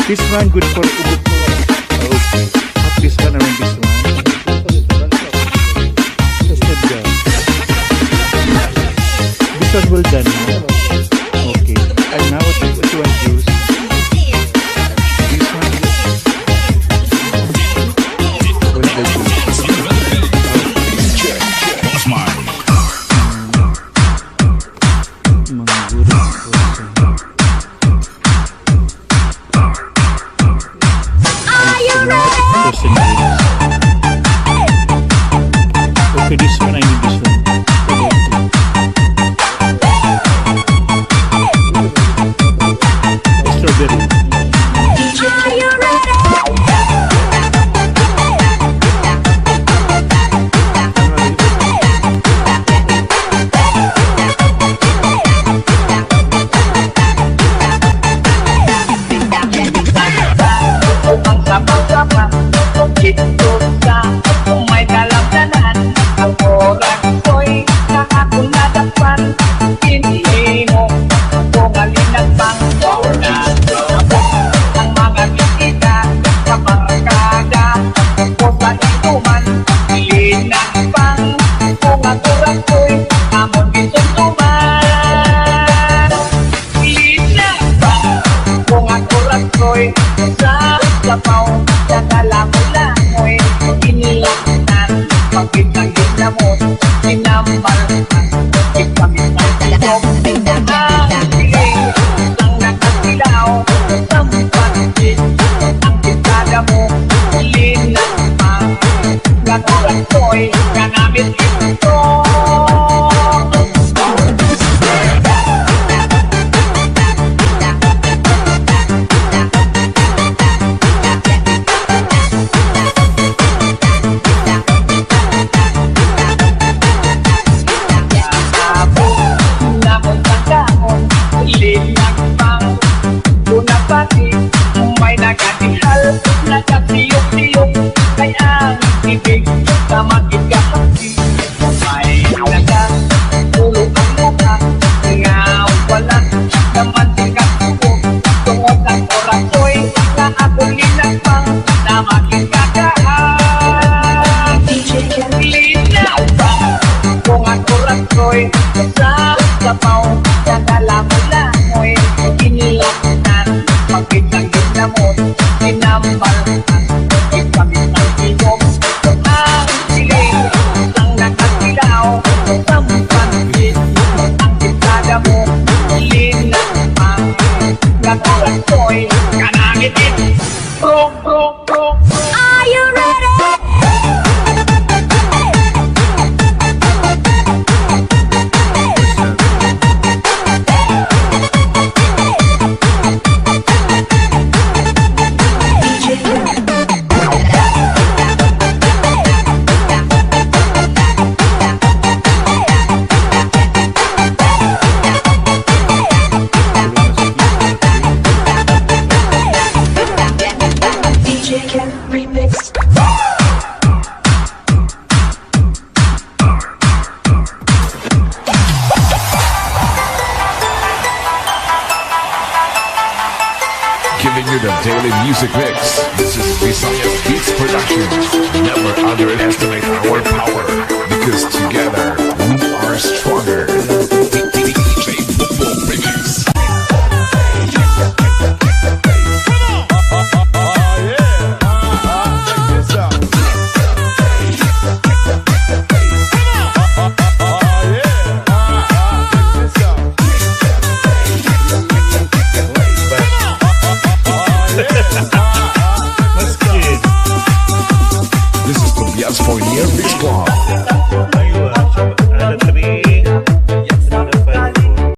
This one good for ubud. Okay. Not this one, I want this one. Tested guy. This one well done now. Okay. And now what you want to use? This one. Well done. Boss mine. Okay, this one I need this one. Strawberry. Are you ready? Ang sapaw-sapaw, dito sa may kalangkanan. Ang oras ko'y nakakunadapan. Hindi mo kung alin ang pang-tornado. Ang ko'y sa sapaw, sa kalamoy-lamoy, inilakitan, pagkitang ginamot, sinambalhan, ikamit ng tilok, ang piling, ang nakasilaw, sampatin, ang pitada mo, linapang, natulang ko'y kanamit ito. May nagatihal, nagatiyok-tiyok, kaya ang ibig sa magigahati. May nagatulog ang mukha, nga wala naman tingkatubok. Tungod ang oras ko'y na akong linakpang na magigagahan. Linakpang kung ang oras ko'y sa sapaw, sa kalamoy-lamoy, inilakitan, pagkitang ginamot, sinambalhan, ikamit ng ilog, ang siling, ang nakasilaw, sampatin, ang pitada mo, linapang, natulang ko'y kanangitin, bro. Are you ready? Remix. Giving you the daily music mix. This is Visayas Beats Productions. Never underestimate our power, because together we are stronger. DJ Football Remix. This is Tobias for Year Mix Club.